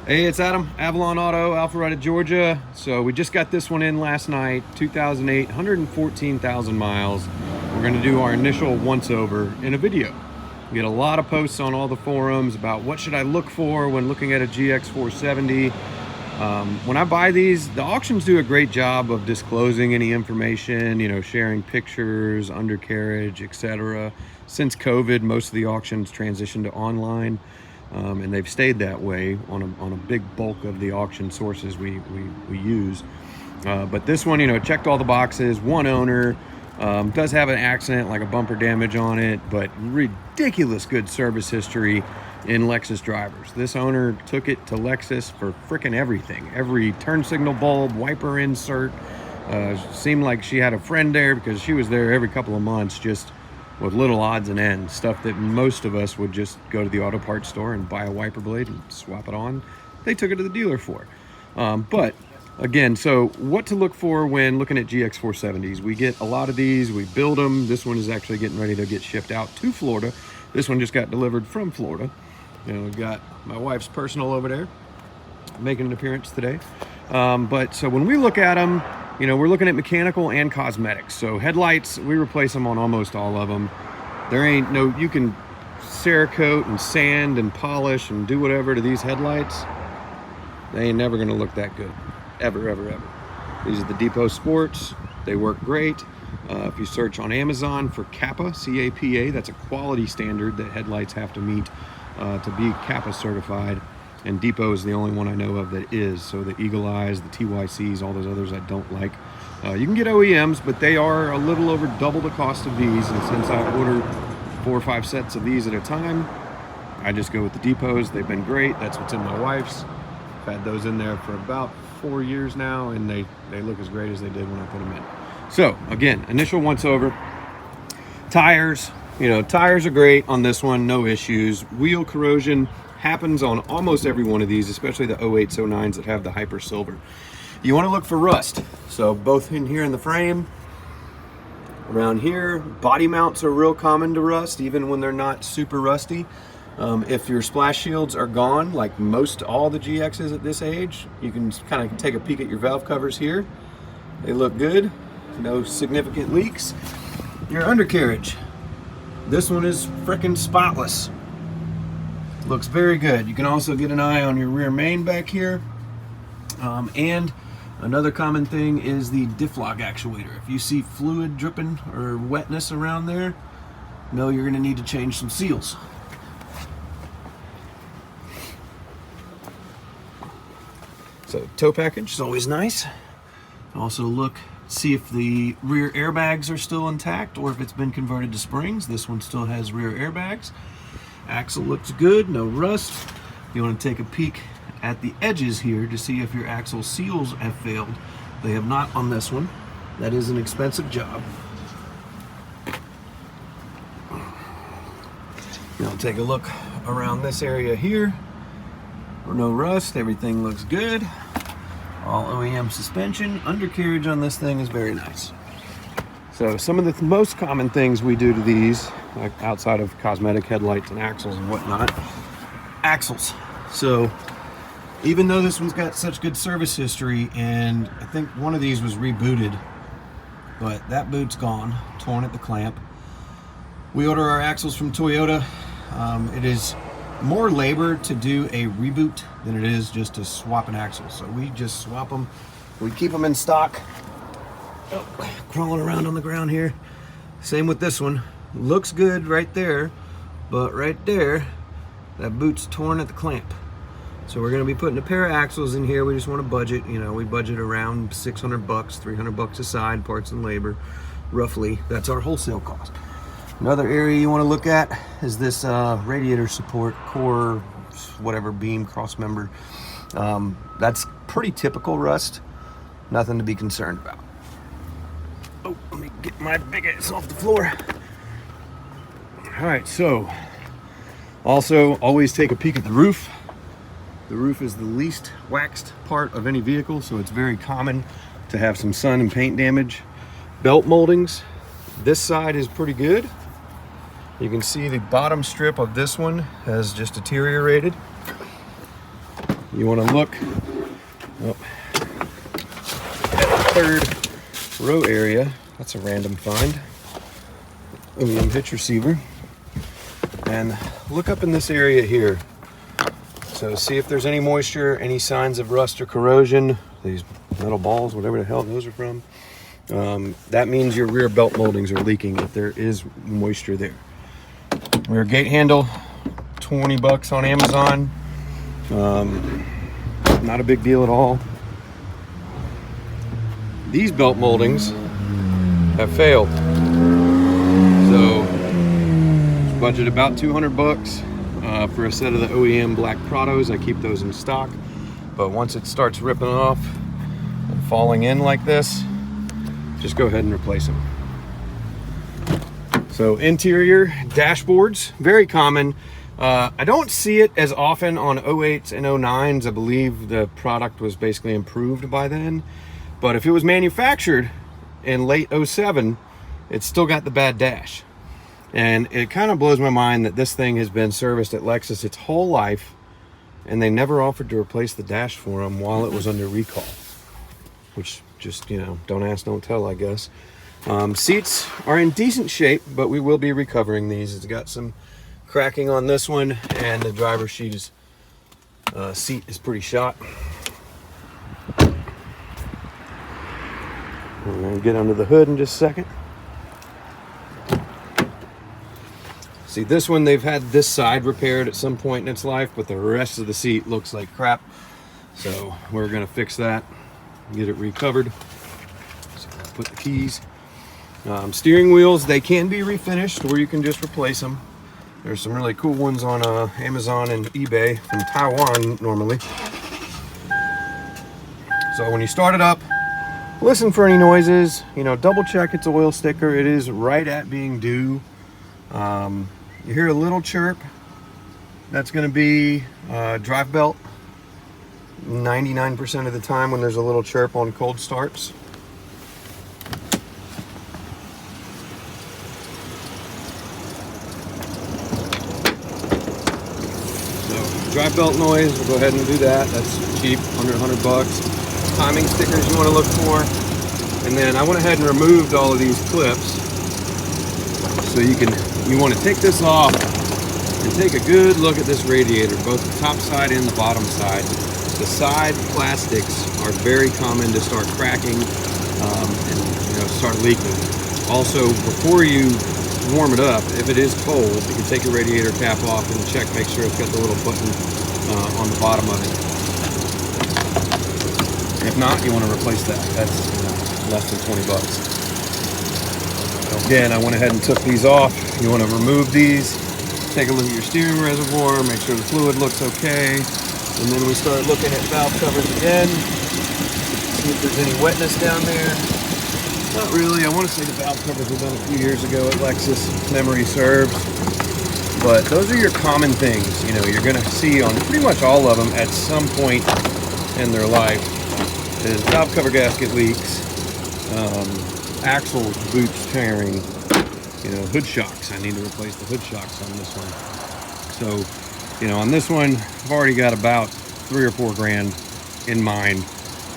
Hey, it's Adam, Avalon Auto, Alpharetta, Georgia. So we just got this one in last night, 2008, 114,000 miles. We're gonna do our initial once-over in a video. We get a lot of posts on all the forums about what should I look for when looking at a GX470. When I buy these, the auctions do a great job of disclosing any information, you know, sharing pictures, undercarriage, etc. Since COVID, most of the auctions transitioned to online. And they've stayed that way on a big bulk of the auction sources we use. But this one, you know, checked all the boxes, one owner, does have an accident, like a bumper damage on it, but ridiculous good service history in Lexus drivers. This owner took it to Lexus for frickin' everything. Every turn signal bulb, wiper insert. Seemed like she had a friend there because she was there every couple of months, just with little odds and ends, stuff that most of us would just go to the auto parts store and buy a wiper blade and swap it on. They took it to the dealer for. But again, so what to look for when looking at GX470s. We get a lot of these, we build them. This one is actually getting ready to get shipped out to Florida. This one just got delivered from Florida. You know, we've got my wife's personal over there making an appearance today. But so when we look at them, you know, we're looking at mechanical and cosmetics. So headlights, we replace them on almost all of them. There ain't no, you can Cerakote and sand and polish and do whatever to these headlights. They ain't never gonna look that good. Ever, ever, ever. These are the Depot Sports. They work great. If you search on Amazon for CAPA, C-A-P-A, that's a quality standard that headlights have to meet to be CAPA certified. And Depot is the only one I know of that is. So the Eagle Eyes, the TYCs, all those others I don't like. You can get OEMs, but they are a little over double the cost of these. And since I order 4 or 5 sets of these at a time, I just go with the Depots. They've been great. That's what's in my wife's. I've had those in there for about 4 years now, and they look as great as they did when I put them in. So again, initial once over. Tires, you know, tires are great on this one, no issues. Wheel corrosion happens on almost every one of these, especially the 08s, 09s that have the hyper silver. You want to look for rust. So both in here in the frame, around here, body mounts are real common to rust, even when they're not super rusty. If your splash shields are gone, like all the GXs at this age, you can kind of take a peek at your valve covers here. They look good, no significant leaks. Your undercarriage, this one is frickin' spotless. Looks very good. You can also get an eye on your rear main back here. And another common thing is the diff lock actuator. If you see fluid dripping or wetness around there, know you're gonna need to change some seals. So tow package is always nice. Also look, see if the rear airbags are still intact or if it's been converted to springs. This one still has rear airbags. Axle looks good, no rust. You want to take a peek at the edges here to see if your axle seals have failed. They have not on this one. That is an expensive job. Now take a look around this area here. No rust, everything looks good. All OEM suspension. Undercarriage on this thing is very nice. So some of the most common things we do to these, like outside of cosmetic headlights and axles and whatnot, axles. So even though this one's got such good service history, and I think one of these was rebooted, but that boot's gone, torn at the clamp. We order our axles from Toyota. It is more labor to do a reboot than it is just to swap an axle. So we just swap them. We keep them in stock. Oh, crawling around on the ground here. Same with this one. Looks good right there, but right there, that boot's torn at the clamp. So we're gonna be putting a pair of axles in here. We just want to budget, you know, we budget around 600 bucks, 300 bucks aside, parts and labor, roughly. That's our wholesale cost. Another area you want to look at is this radiator support, core, whatever, beam, cross member. That's pretty typical rust. Nothing to be concerned about. Oh, let me get my big ass off the floor. All right, so also always take a peek at the roof. The roof is the least waxed part of any vehicle, so it's very common to have some sun and paint damage. Belt moldings, this side is pretty good. You can see the bottom strip of this one has just deteriorated. you want to look at the third row area. That's a random find. OEM hitch receiver. And look up in this area here. So see if there's any moisture, any signs of rust or corrosion. These metal balls, whatever the hell those are from. That means your rear belt moldings are leaking if there is moisture there. Rear gate handle, 20 bucks on Amazon. Not a big deal at all. These belt moldings have failed. So budget about 200 bucks for a set of the OEM black Prados. I keep those in stock, but once it starts ripping off and falling in like this, just go ahead and replace them. So interior dashboards, very common. I don't see it as often on 08s and 09s. I believe the product was basically improved by then, but if it was manufactured in late 07, it's still got the bad dash. And it kind of blows my mind that this thing has been serviced at Lexus its whole life, and they never offered to replace the dash for them while it was under recall. Which just, you know, don't ask, don't tell, I guess. Seats are in decent shape, but we will be recovering these. It's got some cracking on this one, and the driver's seat is pretty shot. We're going to get under the hood in just a second. See, this one, they've had this side repaired at some point in its life, but the rest of the seat looks like crap. So we're going to fix that, get it recovered. So I'll put the keys. Steering wheels, they can be refinished, or you can just replace them. There's some really cool ones on Amazon and eBay from Taiwan normally. So when you start it up, listen for any noises. You know, double check its oil sticker. It is right at being due. You hear a little chirp. That's going to be drive belt. 99% of the time when there's a little chirp on cold starts. So drive belt noise, we'll go ahead and do that. That's cheap, under 100 bucks. Timing stickers you want to look for. And then I went ahead and removed all of these clips. So you want to take this off and take a good look at this radiator, both the top side and the bottom side. The side plastics are very common to start cracking and start leaking. Also, before you warm it up, if it is cold, you can take your radiator cap off and check, make sure it's got the little button on the bottom of it. If not, you want to replace that. That's less than 20 bucks. Again, I went ahead and took these off. You want to remove these, take a look at your steering reservoir, make sure the fluid looks okay, and then we start looking at valve covers again, see if there's any wetness down there. Not really. I want to say the valve covers were done a few years ago at Lexus, memory serves, but those are your common things. You know, you're going to see on pretty much all of them at some point in their life is valve cover gasket leaks, axles, boots tearing, hood shocks. I need to replace the hood shocks on this one. So, on this one, I've already got about 3 or 4 grand in mind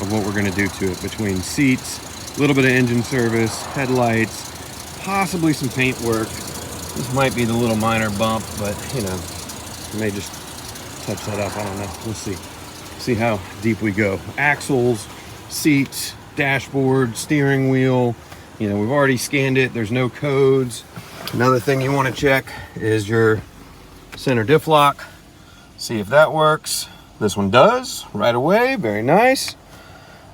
of what we're going to do to it, between seats, a little bit of engine service, headlights, possibly some paint work. This might be the little minor bump, but I may just touch that up. I don't know. We'll see how deep we go. Axles, seats, dashboard, steering wheel. We've already scanned it. There's no codes. Another thing you want to check is your center diff lock. See if that works. This one does right away. Very nice.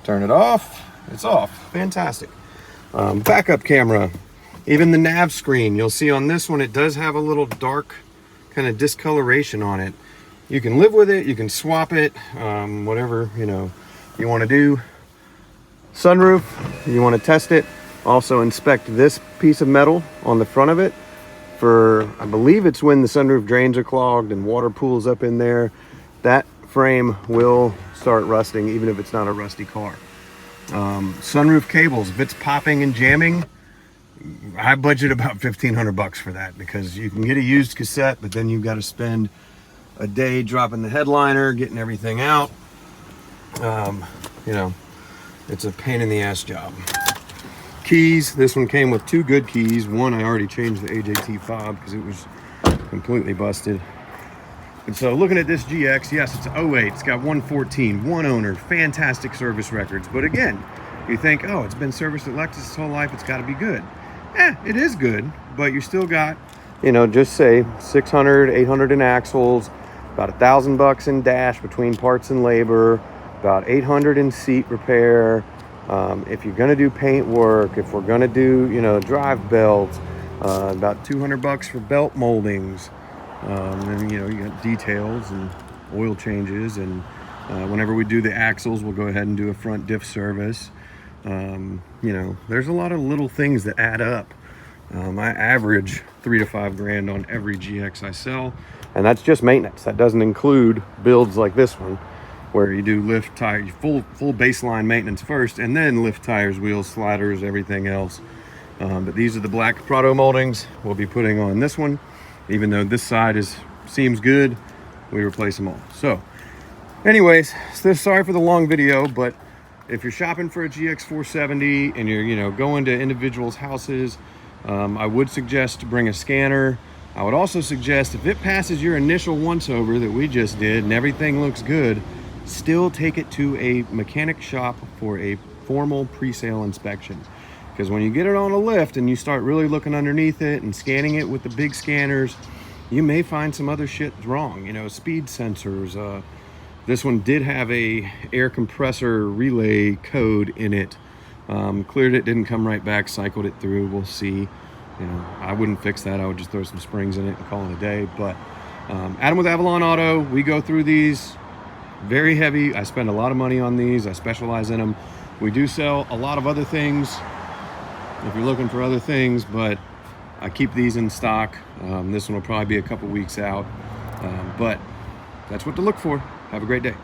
Turn it off. It's off. Fantastic. Backup camera. Even the nav screen. You'll see on this one it does have a little dark kind of discoloration on it. You can live with it. You can swap it. Whatever you want to do. Sunroof. You want to test it. Also inspect this piece of metal on the front of it for, I believe it's when the sunroof drains are clogged and water pools up in there. That frame will start rusting even if it's not a rusty car. Sunroof cables, if it's popping and jamming, I budget about 1,500 bucks for that, because you can get a used cassette, but then you've got to spend a day dropping the headliner, getting everything out. You know, it's a pain in the ass job. Keys, this one came with 2 good keys. One, I already changed the AJT fob because it was completely busted. And so looking at this GX, yes, it's 08, it's got 114, one owner, fantastic service records. But again, you think, oh, it's been serviced at Lexus its whole life, it's got to be good. It is good, but you still got, you know, just say 600, 800 in axles, about $1,000 in dash between parts and labor, about 800 in seat repair. If you're going to do paint work, if we're going to do, you know, drive belts, about $200 for belt moldings. And you know, you got details and oil changes, and whenever we do the axles, we'll go ahead and do a front diff service. You know, there's a lot of little things that add up. I average $3 to $5 grand on every GX I sell, and that's just maintenance. That doesn't include builds like this one, where you do lift tire, full baseline maintenance first, and then lift tires, wheels, sliders, everything else. But these are the black Prado moldings we'll be putting on this one. Even though this side seems good, we replace them all. So anyways, sorry for the long video, but if you're shopping for a GX470 and you're, you know, going to individuals' houses, I would suggest to bring a scanner. I would also suggest, if it passes your initial once-over that we just did and everything looks good, still take it to a mechanic shop for a formal pre-sale inspection. Because when you get it on a lift and you start really looking underneath it and scanning it with the big scanners, you may find some other shit wrong. You know, speed sensors. This one did have a air compressor relay code in it. Cleared it, didn't come right back, cycled it through. We'll see. You know, I wouldn't fix that. I would just throw some springs in it and call it a day. But Adam with Avalon Auto, we go through these. Very heavy. I spend a lot of money on these. I specialize in them. We do sell a lot of other things if you're looking for other things, but I keep these in stock. This one will probably be a couple weeks out, but that's what to look for. Have a great day.